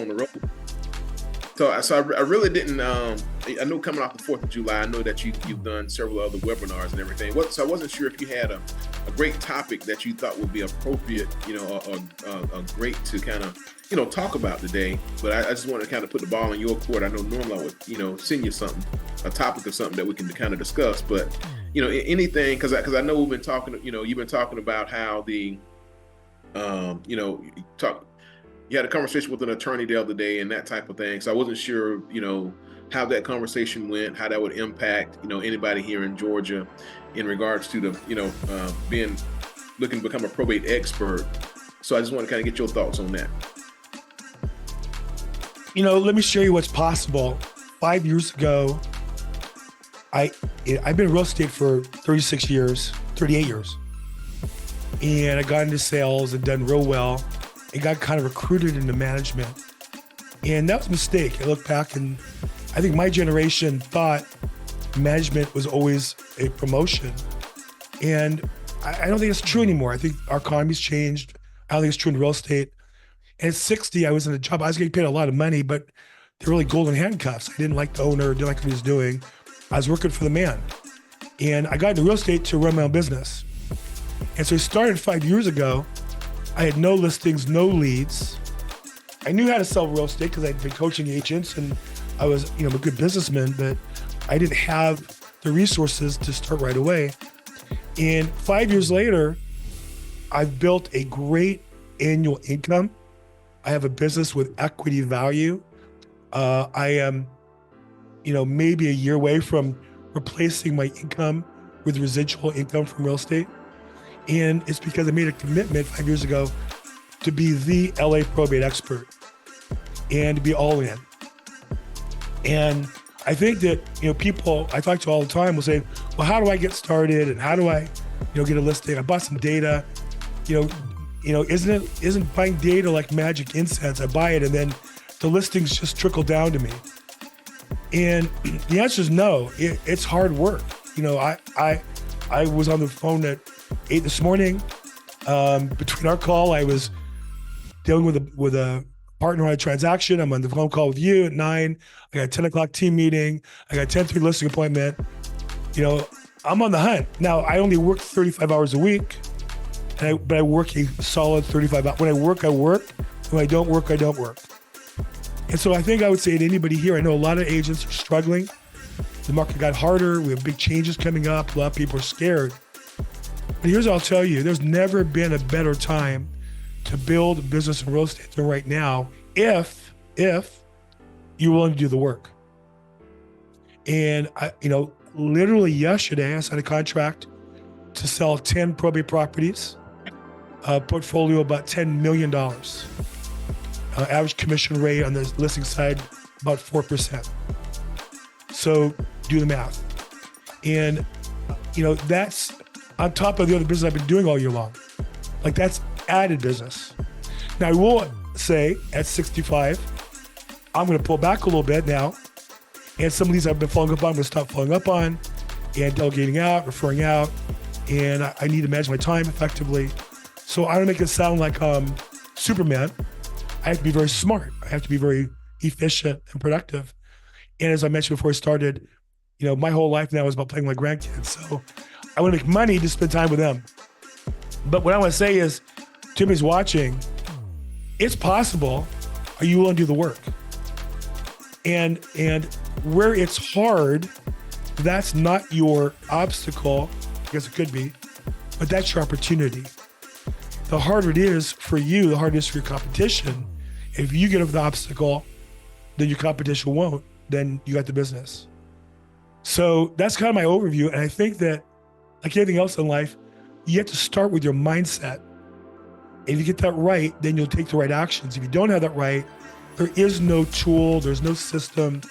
on the road. I really didn't. I know coming off the 4th of July, I know that you've done several other webinars and everything. So I wasn't sure if you had a great topic that you thought would be appropriate, or great to kind of talk about today. But I just wanted to kind of put the ball in your court. I know normally I would send you something, a topic or something that we can kind of discuss. But anything, because I know we've been talking. You've been talking about how the you had a conversation with an attorney the other day and that type of thing. So I wasn't sure, how that conversation went, how that would impact, anybody here in Georgia in regards to the, looking to become a probate expert. So I just want to kind of get your thoughts on that. Let me show you what's possible. 5 years ago, I've been in real estate for 38 years. And I got into sales and done real well. And got kind of recruited into management. And that was a mistake. I look back and I think my generation thought management was always a promotion. And I don't think it's true anymore. I think our economy's changed. I don't think it's true in real estate. And at 60, I was in a job. I was getting paid a lot of money, but they're really golden handcuffs. I didn't like the owner, didn't like what he was doing. I was working for the man. And I got into real estate to run my own business. And so I started 5 years ago. I had no listings, no leads. I knew how to sell real estate because I'd been coaching agents and I was, a good businessman, but I didn't have the resources to start right away. And 5 years later, I've built a great annual income. I have a business with equity value. I am, maybe a year away from replacing my income with residual income from real estate. And it's because I made a commitment 5 years ago to be the LA probate expert and to be all in. And I think that, people I talk to all the time will say, well, how do I get started? And how do I, get a listing? I bought some data, isn't buying data like magic incense? I buy it and then the listings just trickle down to me. And the answer is no, it's hard work. I was on the phone at 8 this morning. Between our call, I was dealing with a partner on a transaction. I'm on the phone call with you at 9. I got a 10 o'clock team meeting. I got a 10:30 listing appointment. I'm on the hunt. Now, I only work 35 hours a week, but I work a solid 35 hours. When I work, I work. When I don't work, I don't work. And so I think I would say to anybody here, I know a lot of agents are struggling. The market got harder. We have big changes coming up. A lot of people are scared. But here's what I'll tell you. There's never been a better time to build a business in real estate than right now if you're willing to do the work. And literally yesterday, I signed a contract to sell 10 probate properties, a portfolio about $10 million. Average commission rate on the listing side, about 4%. So do the math. And, that's on top of the other business I've been doing all year long. Like that's added business. Now I will say at 65, I'm going to pull back a little bit now. And some of these I've been following up on, I'm going to stop following up on and delegating out, referring out. And I need to manage my time effectively. So I don't make it sound like Superman. I have to be very smart. I have to be very efficient and productive. And as I mentioned before I started, my whole life now is about playing with my grandkids. So I want to make money to spend time with them. But what I want to say is, to anybody's watching, it's possible. Are you willing to do the work? And where it's hard, that's not your obstacle. I guess it could be, but that's your opportunity. The harder it is for you, the harder it is for your competition. If you get over the obstacle, then your competition won't. Then you got the business. So that's kind of my overview. And I think that, like anything else in life, you have to start with your mindset. If you get that right, then you'll take the right actions. If you don't have that right, there is no tool, there's no system,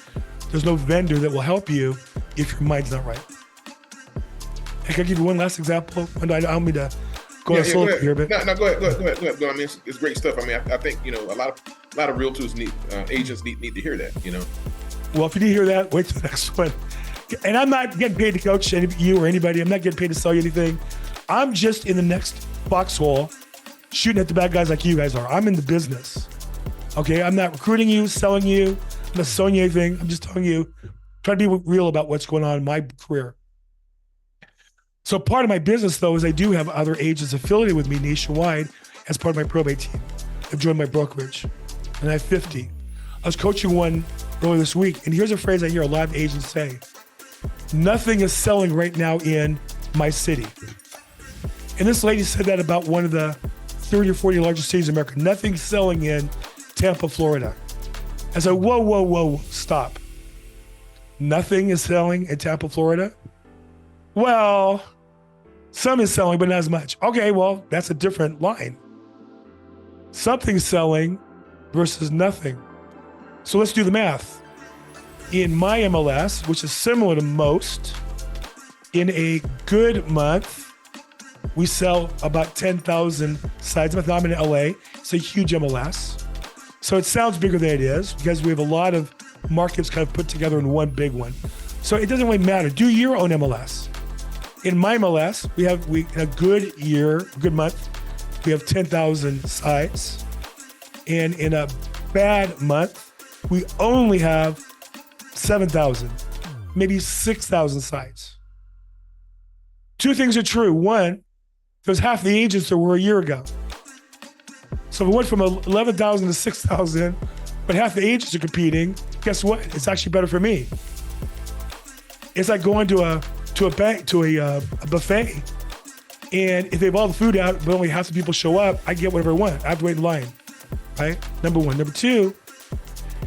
there's no vendor that will help you if your mind's not right. I can give you one last example. I don't mean to go on slow here, but no, go ahead. I mean, it's great stuff. I mean, I think a lot of realtors agents need to hear that. Well, if you didn't hear that, wait till the next one. And I'm not getting paid to coach you or anybody. I'm not getting paid to sell you anything. I'm just in the next foxhole shooting at the bad guys like you guys are. I'm in the business. Okay, I'm not recruiting you, selling you, I'm not selling you anything. I'm just telling you, trying to be real about what's going on in my career. So part of my business, though, is I do have other agents affiliated with me nationwide as part of my probate team. They've joined my brokerage, and I have 50. I was coaching one earlier this week, and here's a phrase I hear a lot of agents say: nothing is selling right now in my city. And this lady said that about one of the 30 or 40 largest cities in America. Nothing's selling in Tampa, Florida. I said, whoa, stop. Nothing is selling in Tampa, Florida? Well, some is selling, but not as much. Okay, well, that's a different line. Something's selling versus nothing. So let's do the math. In my MLS, which is similar to most, in a good month, we sell about 10,000 sides. Now I'm in LA. It's a huge MLS. So it sounds bigger than it is because we have a lot of markets kind of put together in one big one. So it doesn't really matter. Do your own MLS. In my MLS, we in a good year, good month, we have 10,000 sides. And in a bad month, we only have 7,000, maybe 6,000 sides. Two things are true. One, there's half the agents there were a year ago. So we went from 11,000 to 6,000, but half the agents are competing. Guess what? It's actually better for me. It's like going to a buffet, and if they have all the food out, but only half the people show up, I get whatever I want. I have to wait in line, right? Number one. Number two,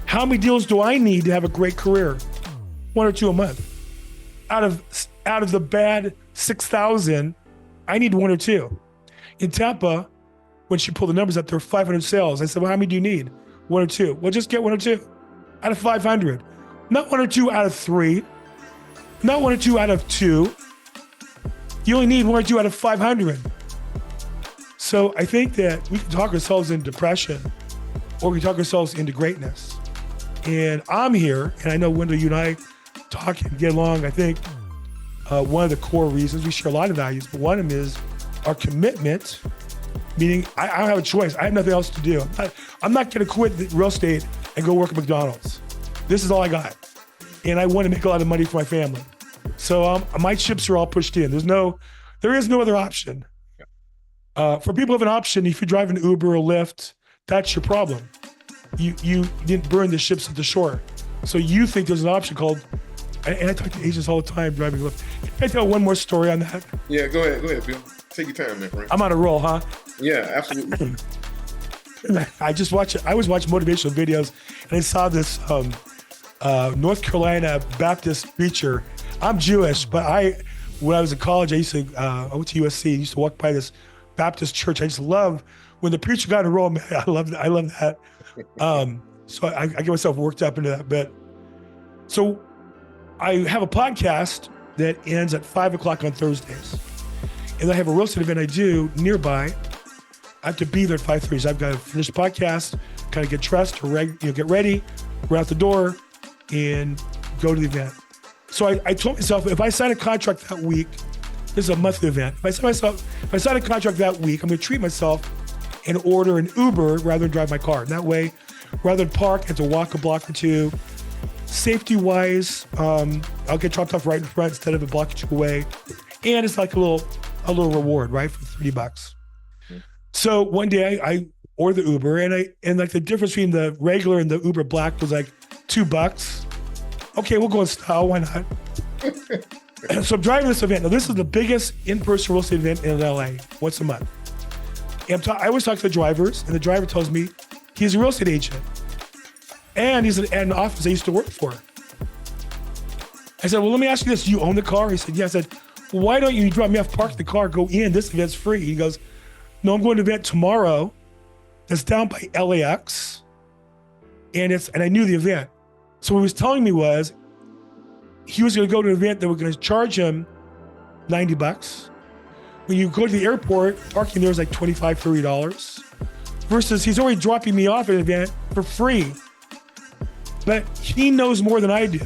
how many deals do I need to have a great career? 1 or 2 a month. Out of the bad 6,000, I need 1 or 2. In Tampa, when she pulled the numbers up, there were 500 sales. I said, well, how many do you need? 1 or 2. Well, just get 1 or 2 out of 500. Not 1 or 2 out of 3. Not 1 or 2 out of 2. You only need 1 or 2 out of 500. So I think that we can talk ourselves into depression, or we can talk ourselves into greatness. And I'm here, and I know, Wendell, you and I talk and get along. I think one of the core reasons, we share a lot of values, but one of them is our commitment, meaning I don't have a choice. I have nothing else to do. I'm not going to quit real estate and go work at McDonald's. This is all I got. And I want to make a lot of money for my family. So my chips are all pushed in. There is no other option. For people who have an option, if you drive an Uber or Lyft, that's your problem. You didn't burn the ships at the shore. So you think there's an option called, and I talk to agents all the time driving Lyft. Can I tell one more story on that? Yeah, go ahead, Bill. Take your time, man, friend. I'm on a roll, huh? Yeah, absolutely. I was watching motivational videos, and I saw this North Carolina Baptist preacher. I'm Jewish, but when I was in college, I went to USC. I used to walk by this Baptist church. I just love when the preacher got a roll. Man, I love that. So I get myself worked up into that bit. So I have a podcast that ends at 5:00 on Thursdays, and I have a real estate event I do nearby. I have to be there at 5:30. So I've got to finish the podcast, kind of get dressed, get ready, run out the door, and go to the event. So I told myself, if I sign a contract that week, this is a monthly event. If I sign a contract that week, I'm going to treat myself and order an Uber rather than drive my car. And that way, rather than park, I have to walk a block or two. Safety-wise, I'll get dropped off right in front instead of a block or two away. And it's like a little reward, right, for $30. Mm-hmm. So one day I ordered the Uber, and like the difference between the regular and the Uber Black was like $2. Okay, we'll go in style. Why not? So I'm driving this event. Now, this is the biggest in-person real estate event in LA once a month. And I always talk to the drivers, and the driver tells me he's a real estate agent. And he's at an office I used to work for. I said, well, let me ask you this. Do you own the car? He said, yeah. I said, well, why don't you drop me off, park the car, go in? This event's free. He goes, no, I'm going to an event tomorrow that's down by LAX. And I knew the event. So what he was telling me was he was going to go to an event that we're going to charge him $90. When you go to the airport, parking there is like $25, $30. Versus he's already dropping me off at an event for free. But he knows more than I do.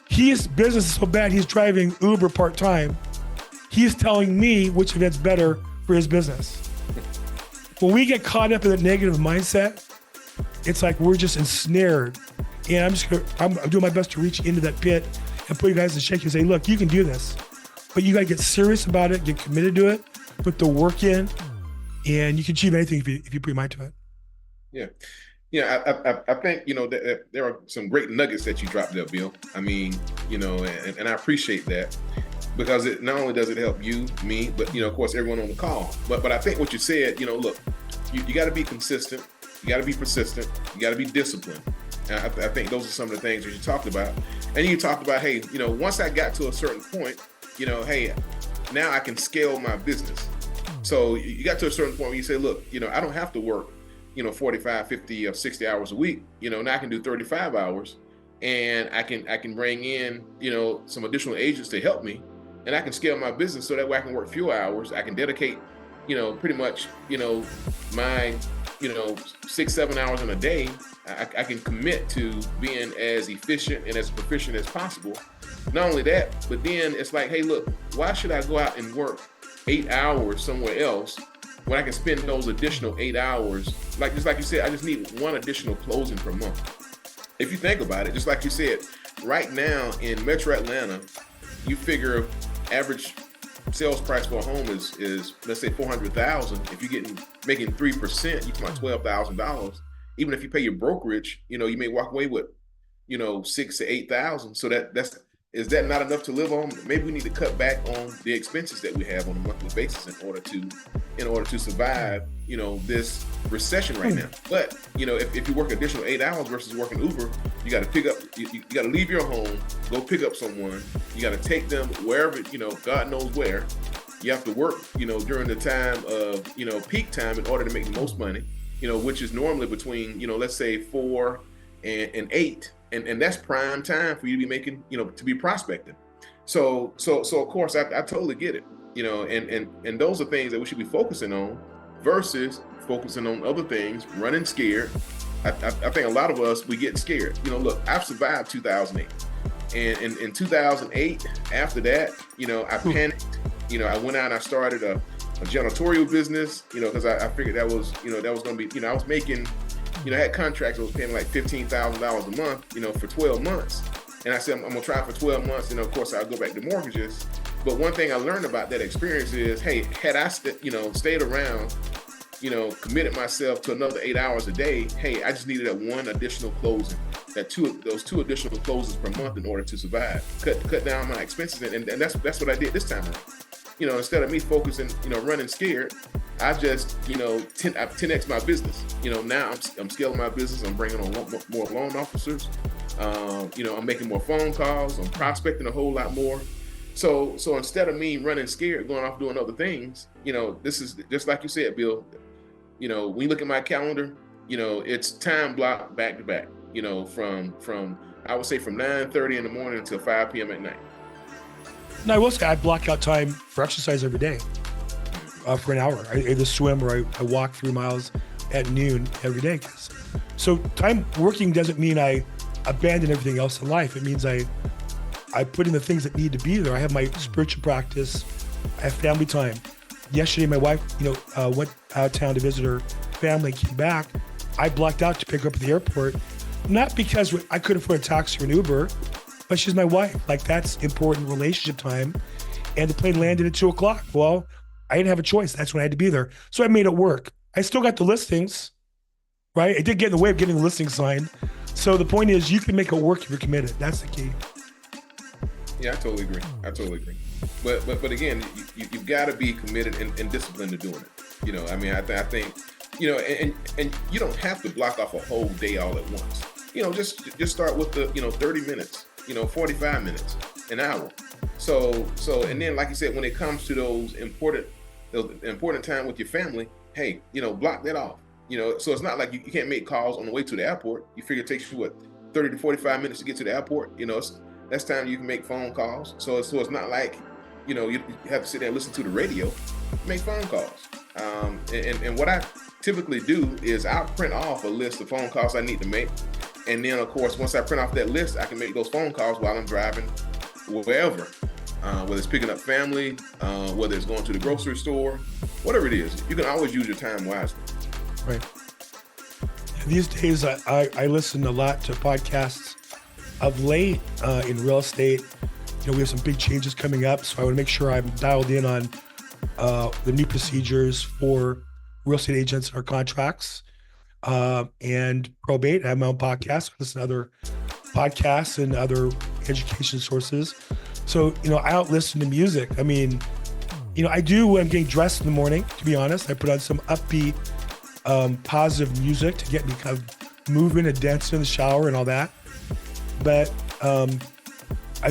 His business is so bad, he's driving Uber part-time. He's telling me which event's better for his business. When we get caught up in that negative mindset, it's like we're just ensnared. And I'm doing my best to reach into that pit and put you guys in shake and say, look, you can do this, but you got to get serious about it, get committed to it, put the work in, and you can achieve anything if you put your mind to it. Yeah. Yeah, I think, there are some great nuggets that you dropped there, Bill. I mean, and I appreciate that, because it not only does it help you, me, but, of course, everyone on the call. But I think what you said, look, you got to be consistent. You got to be persistent. You got to be disciplined. And I think those are some of the things that you talked about. And you talked about, hey, once I got to a certain point, hey, now I can scale my business. So you got to a certain point where you say, look, I don't have to work 45, 50, or 60 hours a week. Now I can do 35 hours, and I can bring in, some additional agents to help me, and I can scale my business so that way I can work fewer hours. I can dedicate, pretty much, my, 6-7 hours in a day. I can commit to being as efficient and as proficient as possible. Not only that, but then it's like, hey, look, why should I go out and work 8 hours somewhere else when I can spend those additional 8 hours, just like you said, I just need one additional closing per month. If you think about it, just like you said, right now in Metro Atlanta, you figure average sales price for a home is let's say $400,000. If you're making 3%, you come out $12,000. Even if you pay your brokerage, you may walk away with, 6,000 to 8,000. So is that not enough to live on? Maybe we need to cut back on the expenses that we have on a monthly basis in order to survive, this recession right now. But, if you work additional 8 hours versus working Uber, you got to pick up, you got to leave your home, go pick up someone. You got to take them wherever, God knows where. You have to work, during the time of, peak time in order to make the most money, which is normally between, let's say 4 and 8. And that's prime time for you to be making, to be prospecting. So of course, I totally get it, and those are things that we should be focusing on versus focusing on other things, running scared. I think a lot of us, we get scared. Look, I've survived 2008. And in 2008, after that, I panicked. I went out and I started a janitorial business, because I figured that was going to be, I was making, I had contracts that was paying like $15,000 a month, for 12 months. And I said, I'm going to try for 12 months. And of course, I'll go back to mortgages. But one thing I learned about that experience is, hey, had I, stayed around, committed myself to another 8 hours a day, hey, I just needed that one additional closing, those two additional closes per month in order to survive, cut down my expenses. And that's what I did this time around. Instead of me focusing, running scared, I just, 10x my business. Now I'm scaling my business. I'm bringing on more loan officers. I'm making more phone calls. I'm prospecting a whole lot more. So instead of me running scared, going off doing other things, this is just like you said, Bill. When you look at my calendar, it's time blocked back to back. From I would say from 9:30 in the morning until 5 p.m. at night. Now, I will say I block out time for exercise every day for an hour. I either swim or I walk 3 miles at noon every day. So time working doesn't mean I abandon everything else in life. It means I put in the things that need to be there. I have my spiritual practice. I have family time. Yesterday, my wife, went out of town to visit her family, came back. I blocked out to pick her up at the airport, not because I couldn't afford a taxi or an Uber, but she's my wife. Like, that's important relationship time. And the plane landed at 2:00. Well, I didn't have a choice. That's when I had to be there. So I made it work. I still got the listings, right? It did get in the way of getting the listing signed. So the point is, you can make it work if you're committed. That's the key. Yeah, I totally agree. But again, you've got to be committed and disciplined to doing it. I think, and you don't have to block off a whole day all at once. Just start with the, 30 minutes. 45 minutes, an hour. So, and then, like you said, when it comes to those important time with your family, hey, block that off. So it's not like you can't make calls on the way to the airport. You figure it takes you 30 to 45 minutes to get to the airport. That's time you can make phone calls. So it's not like, you have to sit there and listen to the radio. Make phone calls. And what I typically do is I'll print off a list of phone calls I need to make. And then, of course, once I print off that list, I can make those phone calls while I'm driving wherever, whether it's picking up family, whether it's going to the grocery store, whatever it is. You can always use your time wisely. Right. These days, I listen a lot to podcasts. Of late, in real estate, we have some big changes coming up, so I want to make sure I'm dialed in on the new procedures for real estate agents and our contracts, and probate. I have my own podcast. I listen to other podcasts and other education sources. So, I don't listen to music. I mean, I do when I'm getting dressed in the morning, to be honest. I put on some upbeat, positive music to get me kind of moving and dancing in the shower and all that. But I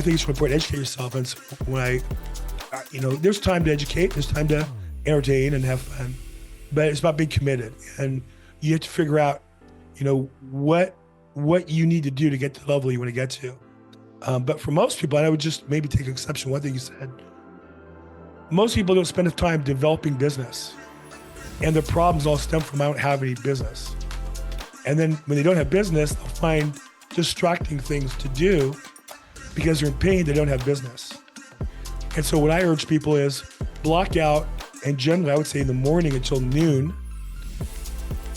think it's important to educate yourself. And so when there's time to educate, there's time to entertain and have fun. But it's about being committed. And you have to figure out, what you need to do to get to the level you want to get to. But for most people, and I would just maybe take exception to one thing you said, most people don't spend enough time developing business. And their problems all stem from I don't have any business. And then when they don't have business, they'll find distracting things to do because they're in pain, they don't have business. And so what I urge people is block out, and generally I would say in the morning until noon,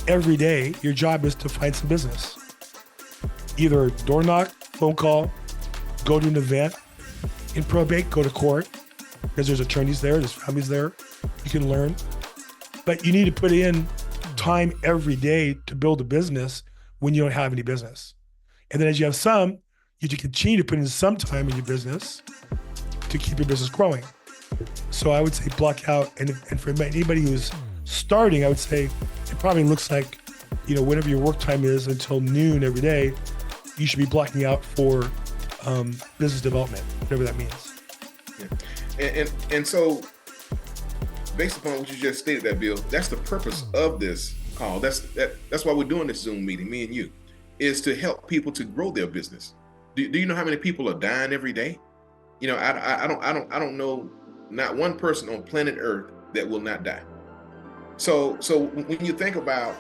every day, your job is to find some business. Either door knock, phone call, go to an event. In probate, go to court, because there's attorneys there, there's families there, you can learn. But you need to put in time every day to build a business when you don't have any business. And then as you have some, you have to continue to put in some time in your business to keep your business growing. So I would say block out, and for anybody who's starting, I would say it probably looks like, whatever your work time is until noon every day, you should be blocking out for business development, whatever that means. Yeah. And so based upon what you just stated, that Bill, that's the purpose of this call. That's why we're doing this Zoom meeting, me and you, is to help people to grow their business. Do you know how many people are dying every day? I don't know not one person on planet Earth that will not die. So when you think about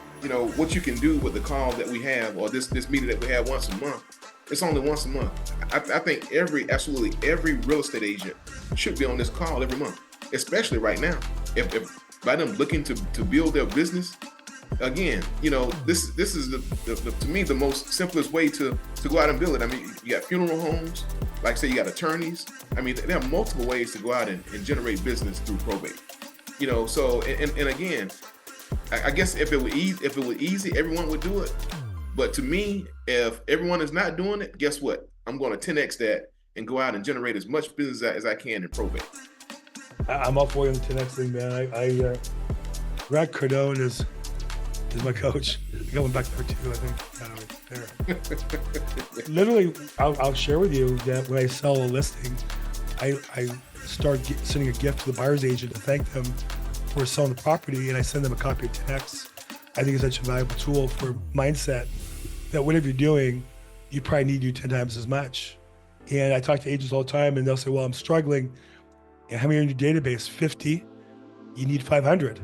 what you can do with the call that we have, or this meeting that we have once a month, it's only once a month. I think absolutely every real estate agent should be on this call every month, especially right now. If by them looking to build their business, again, this is the to me the most simplest way to go out and build it. I mean, you got funeral homes, like I say, you got attorneys. I mean, there are multiple ways to go out and generate business through probate. So and again, I guess if it were easy, everyone would do it. But to me, if everyone is not doing it, guess what? I'm going to 10x that and go out and generate as much business as I can in probate. I'm up for the 10x thing, man. Brad Cardone is my coach. I went back there too, I think. Literally, I'll share with you that when I sell a listing, I start sending a gift to the buyer's agent to thank them for selling the property, and I send them a copy of 10x. I think it's such a valuable tool for mindset that whatever you're doing, you probably need to do 10 times as much. And I talk to agents all the time, and they'll say, well, I'm struggling. And how many are in your database? 50. You need 500.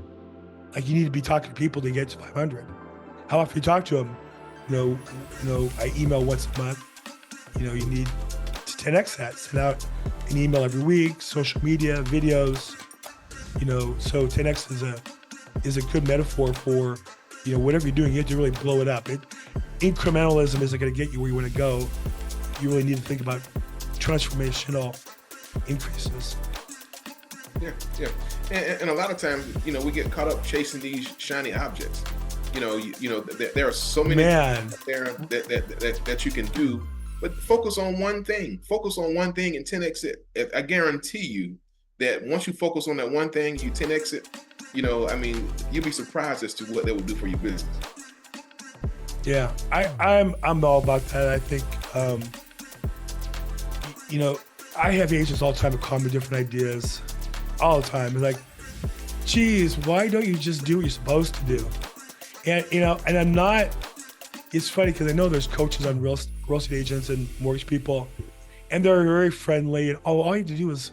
Like, you need to be talking to people to get to 500. How often you talk to them? I email once a month. You need to 10x that. Send out an email every week, social media, videos. So 10x is a good metaphor for, whatever you're doing, you have to really blow it up. Incrementalism isn't going to get you where you want to go. You really need to think about transformational increases. Yeah. And a lot of times, we get caught up chasing these shiny objects. There are so many things out there that you can do, but focus on one thing. Focus on one thing and 10x it. I guarantee you that once you focus on that one thing, you 10x it. You'll be surprised as to what that will do for your business. Yeah, I'm all about that. I think, I have agents all the time who call me different ideas, all the time. They're like, geez, why don't you just do what you're supposed to do? And, and I'm not, it's funny because I know there's coaches on real estate agents and mortgage people, and they're very friendly. And all you have to do is,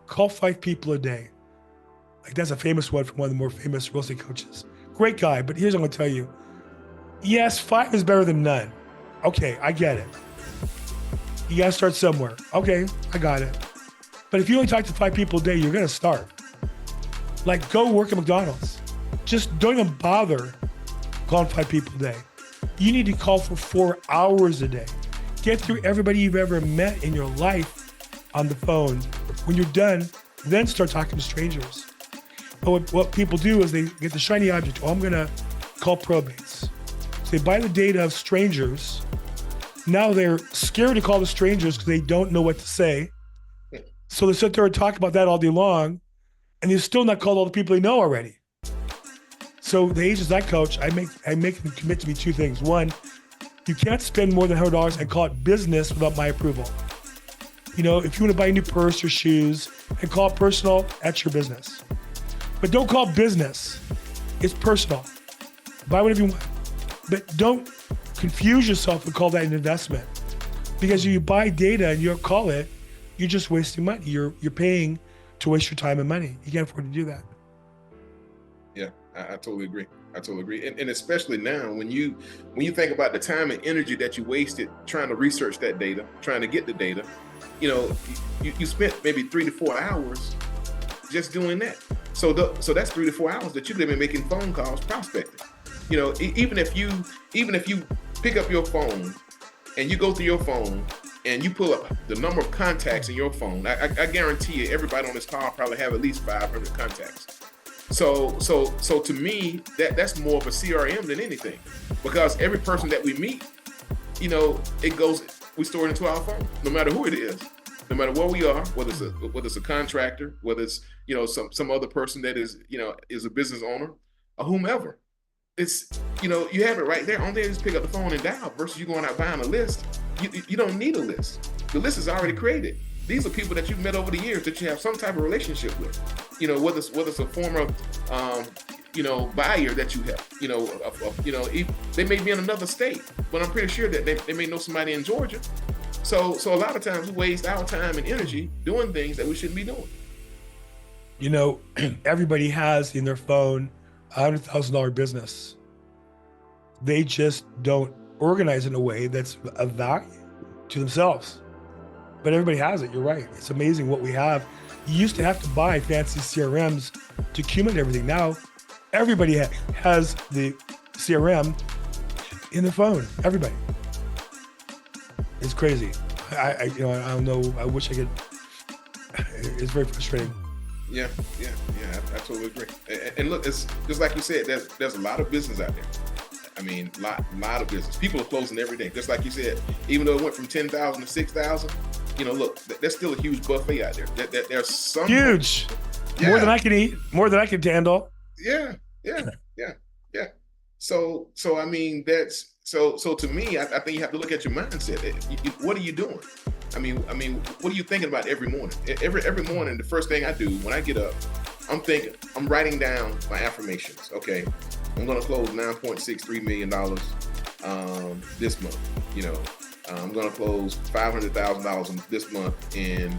call 5 people a day. Like, that's a famous one from one of the more famous real estate coaches. Great guy, but here's what I'm gonna tell you. Yes, 5 is better than none. Okay, I get it. You gotta start somewhere. Okay, I got it. But if you only talk to 5 people a day, you're gonna starve. Like, go work at McDonald's. Just don't even bother calling 5 people a day. You need to call for 4 hours a day. Get through everybody you've ever met in your life on the phone. When you're done, then start talking to strangers. But what people do is they get the shiny object. Oh, I'm gonna call probates. So they buy the data of strangers. Now they're scared to call the strangers because they don't know what to say. So they sit there and talk about that all day long, and they've still not called all the people they know already. So the agents I coach, I make them commit to me 2 things. One, you can't spend more than $100 and call it business without my approval. You know, if you want to buy a new purse or shoes and call it personal, that's your business. But don't call it business. It's personal. Buy whatever you want. But don't confuse yourself and call that an investment. Because if you buy data and you don't call it, you're just wasting money. You're paying to waste your time and money. You can't afford to do that. Yeah, I totally agree. I totally agree. And especially now when you think about the time and energy that you wasted trying to research that data, trying to get the data, you know, you spent maybe 3 to 4 hours just doing that. So that's 3 to 4 hours that you could have been making phone calls, prospecting. You know, even if you pick up your phone and you go through your phone and you pull up the number of contacts in your phone, I guarantee you everybody on this call probably have at least 500 contacts. So to me, that's more of a CRM than anything, because every person that we meet, you know, we store it into our phone, no matter who it is, no matter where we are, whether it's a contractor, whether it's, you know, some other person that is, you know, is a business owner or whomever. It's, you know, you have it right there. On there, just pick up the phone and dial, versus you going out buying a list. You don't need a list. The list is already created. These are people that you've met over the years that you have some type of relationship with. You know, whether it's a former, you know, buyer that you have. You know, they may be in another state, but I'm pretty sure that they may know somebody in Georgia. So a lot of times we waste our time and energy doing things that we shouldn't be doing. You know, everybody has in their phone a $100,000 business. They just don't organize in a way that's of value to themselves. But everybody has it. You're right. It's amazing what we have. You used to have to buy fancy CRMs to accumulate everything. Now, everybody has the CRM in their phone. Everybody. It's crazy. I don't know. I wish I could. It's very frustrating. Yeah, I totally agree. And look, it's just like you said. There's a lot of business out there. I mean, lot of business. People are closing every day. Just like you said, even though it went from 10,000 to 6,000, you know, look, there's still a huge buffet out there. There's some huge, more than I can eat, more than I can handle. Yeah. So I mean, so to me, I think you have to look at your mindset. What are you doing? I mean, what are you thinking about every morning? Every morning, the first thing I do when I get up, I'm writing down my affirmations. Okay, I'm going to close $9.63 million this month. You know, I'm going to close $500,000 this month in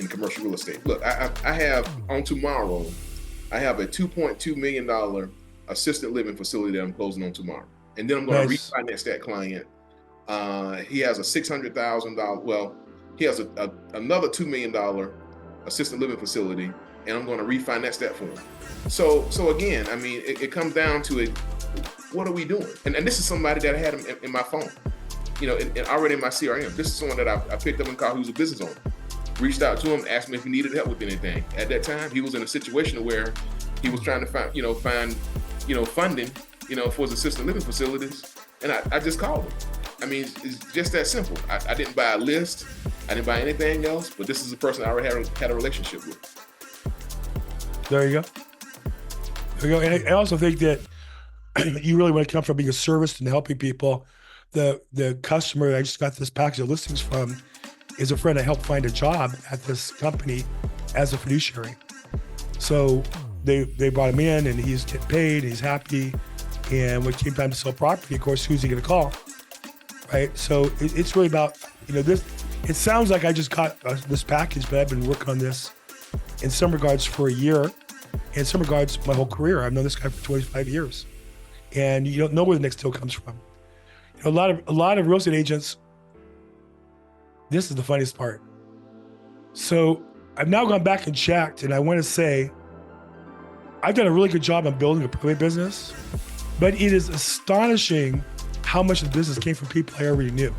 commercial real estate. Look, I have on tomorrow, I have a $2.2 million assisted living facility that I'm closing on tomorrow, and then I'm going to refinance that client. He has a $600,000. Well, he has another $2 million assisted living facility, and I'm going to refinance that for him. So again, I mean, it comes down to what are we doing? And this is somebody that I had in my phone, you know, and already in my CRM. This is someone that I picked up and called who's a business owner. Reached out to him, asked him if he needed help with anything. At that time, he was in a situation where he was trying to find funding, you know, for his assisted living facilities, and I just called him. I mean, it's just that simple. I didn't buy a list. I didn't buy anything else, but this is a person I already had a relationship with. There you go. And I also think that you really want to come from being a service and helping people. The customer I just got this package of listings from is a friend I helped find a job at this company as a fiduciary. So they brought him in, and he's getting paid, he's happy. And when it came time to sell property, of course, who's he going to call? Right? So it's really about, you know, this. It sounds like I just got this package, but I've been working on this in some regards for a year, in some regards my whole career. I've known this guy for 25 years, and you don't know where the next deal comes from. You know, a lot of real estate agents. This is the funniest part. So I've now gone back and checked, and I want to say I've done a really good job on building a probate business. But it is astonishing how much of the business came from people I already knew.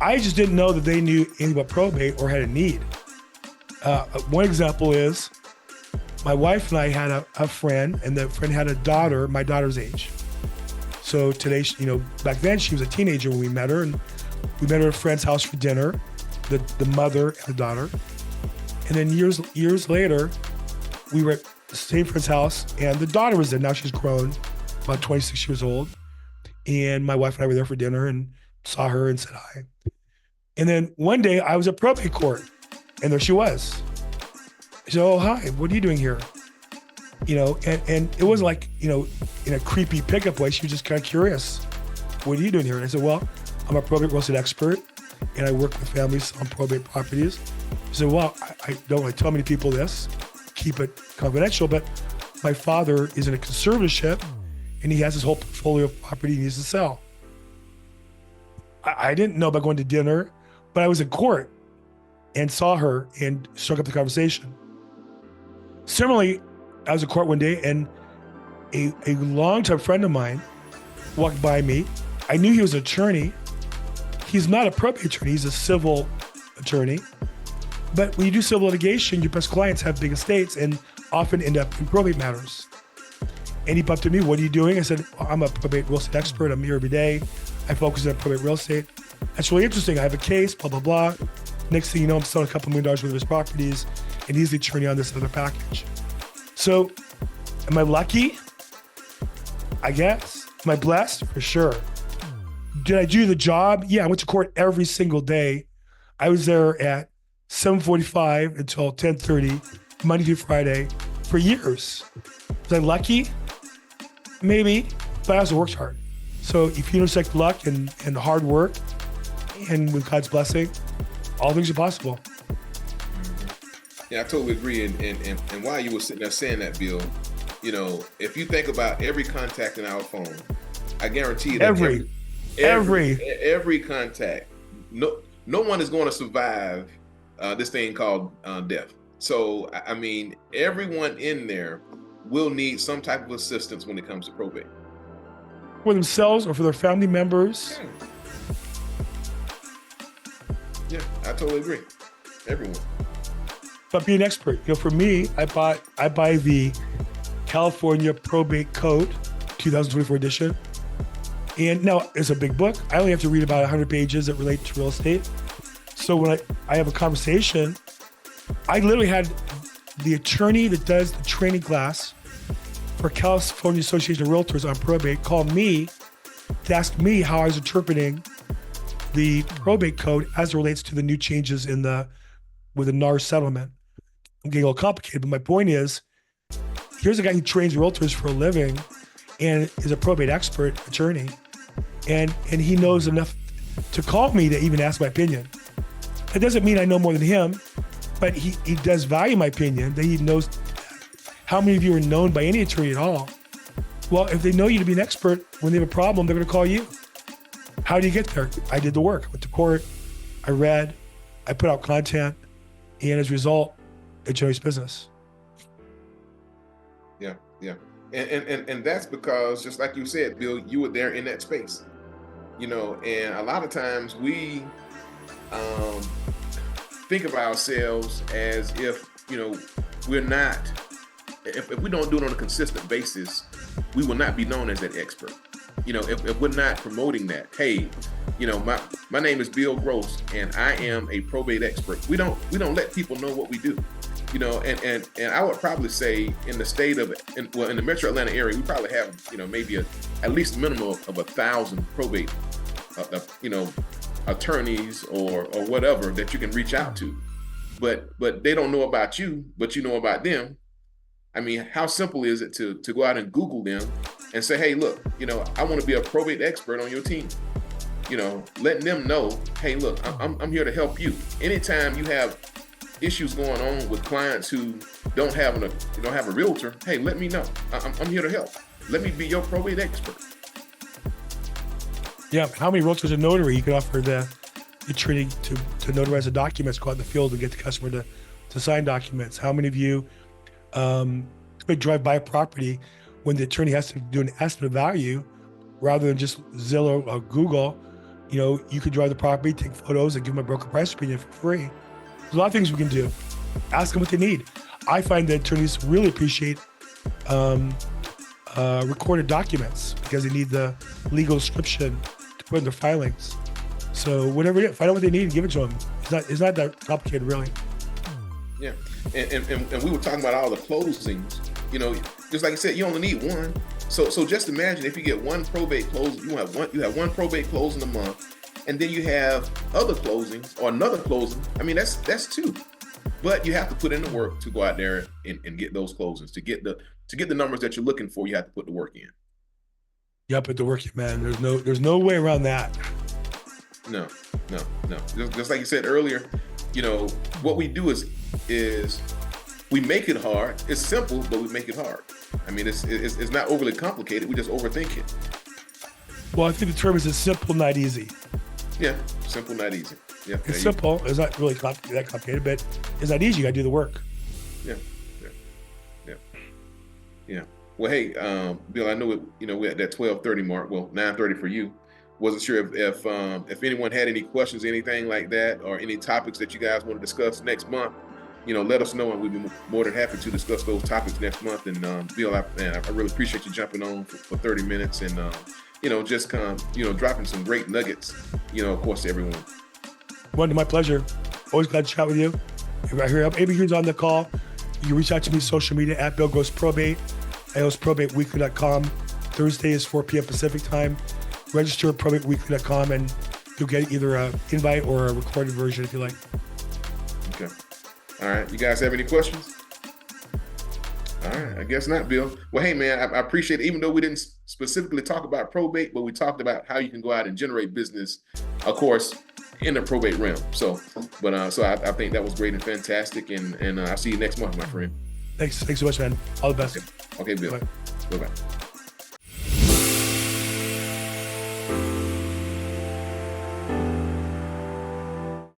I just didn't know that they knew anything about probate or had a need. One example is my wife and I had a friend, and the friend had a daughter, my daughter's age. So today, back then she was a teenager when we met her, and we met her at a friend's house for dinner, the mother and the daughter. And then years later, we were at the same friend's house, and the daughter was there. Now she's grown, about 26 years old. And my wife and I were there for dinner and saw her and said hi. And then one day I was at probate court, and there she was. She said, "Oh, hi, what are you doing here?" And it wasn't like, in a creepy pickup way. She was just kind of curious. "What are you doing here?" And I said, "Well, I'm a probate real estate expert, and I work with families on probate properties." She said, "Well, I don't want to tell many people this, keep it confidential, but my father is in a conservatorship, and he has his whole portfolio of property he needs to sell." I didn't know about going to dinner, but I was in court and saw her and struck up the conversation. Similarly, I was in court one day, and a longtime friend of mine walked by me. I knew he was an attorney. He's not a probate attorney, he's a civil attorney. But when you do civil litigation, your best clients have big estates and often end up in probate matters. And he bumped to me, "What are you doing?" I said, "I'm a probate real estate expert. I'm here every day. I focus on probate real estate. That's really interesting. I have a case, blah, blah, blah. Next thing you know, I'm selling a couple $1 million worth of his properties, and he's the attorney on this other package." So, am I lucky? I guess. Am I blessed? For sure. Did I do the job? Yeah, I went to court every single day. I was there at 7:45 until 10:30, Monday through Friday, for years. Was I lucky? Maybe, but I also worked hard. So if you intersect luck and hard work, and with God's blessing, all things are possible. Yeah, I totally agree. And while you were sitting there saying that, Bill, if you think about every contact in our phone, I guarantee that every contact, no one is going to survive this thing called death. So, I mean, everyone in there will need some type of assistance when it comes to probate. For themselves or for their family members. Yeah, I totally agree. Everyone. But be an expert. For me, I buy the California Probate Code 2024 edition. And now it's a big book. I only have to read about 100 pages that relate to real estate. So when I have a conversation, I literally had the attorney that does the training class for California Association of Realtors on probate call me to ask me how I was interpreting the probate code as it relates to the new changes with the NAR settlement. I'm getting a little complicated, but my point is, here's a guy who trains realtors for a living and is a probate expert attorney, and he knows enough to call me to even ask my opinion. It doesn't mean I know more than him, but he does value my opinion, that he knows. How many of you are known by any attorney at all? Well, if they know you to be an expert, when they have a problem, they're going to call you. How do you get there? I did the work. I went to court, I read, I put out content, and as a result, it generates business. Yeah. And that's because, just like you said, Bill, you were there in that space. And a lot of times we think of ourselves as if, we're not, if we don't do it on a consistent basis, we will not be known as that expert. If we're not promoting that, hey, my name is Bill Gross and I am a probate expert. We don't let people know what we do. And I would probably say in the state of, in the Metro Atlanta area, we probably have, maybe at least minimum of 1,000 probate, attorneys or whatever that you can reach out to. But they don't know about you, but you know about them. I mean, how simple is it to go out and Google them and say, hey, look, I want to be a probate expert on your team. Letting them know, hey, look, I'm here to help you. Anytime you have issues going on with clients who don't have a realtor, hey, let me know. I'm here to help. Let me be your probate expert. Yeah, how many realtors and notary you could offer the training to notarize the documents, go out in the field and get the customer to sign documents? How many of you could drive by a property when the attorney has to do an estimate of value, rather than just Zillow or Google, you could drive the property, take photos, and give them a broker price opinion for free. There's a lot of things we can do. Ask them what they need. I find that attorneys really appreciate recorded documents because they need the legal description to put in their filings. So whatever it is, find out what they need and give it to them. It's not that complicated, really. Yeah, and we were talking about all the closings. Just like I said, you only need one. So just imagine if you get one probate closing, you have one probate closing a month, and then you have other closings or another closing. I mean, that's two. But you have to put in the work to go out there and get those closings. To get the numbers that you're looking for, you have to put the work in. Yeah, put the work in, man. There's no way around that. No. Just like you said earlier, what we do is we make it hard. It's simple, but we make it hard. I mean, it's not overly complicated. We just overthink it. Well, I think the term is simple, not easy. Yeah, simple, not easy. Yeah, it's simple. It's not really that complicated, but it's not easy. You got to do the work. Yeah. Well, hey, Bill, I know we're at that 12:30 mark. Well, 9:30 for you. Wasn't sure if anyone had any questions, anything like that, or any topics that you guys want to discuss next month. Let us know, and we'd be more than happy to discuss those topics next month. And Bill, I really appreciate you jumping on for 30 minutes and just dropping some great nuggets, of course, to everyone. My pleasure. Always glad to chat with you. If I hear anybody on the call, you can reach out to me social media at Bill Goes Probate. I host probateweekly.com. Thursday is 4 p.m. Pacific time. Register at probateweekly.com and you'll get either an invite or a recorded version if you like. Okay. All right. You guys have any questions? All right. I guess not, Bill. Well, hey, man, I appreciate it. Even though we didn't specifically talk about probate, but we talked about how you can go out and generate business, of course, in the probate realm. So I think that was great and fantastic. And I'll see you next month, my friend. Thanks so much, man. All the best. Okay, Bill. Bye-bye.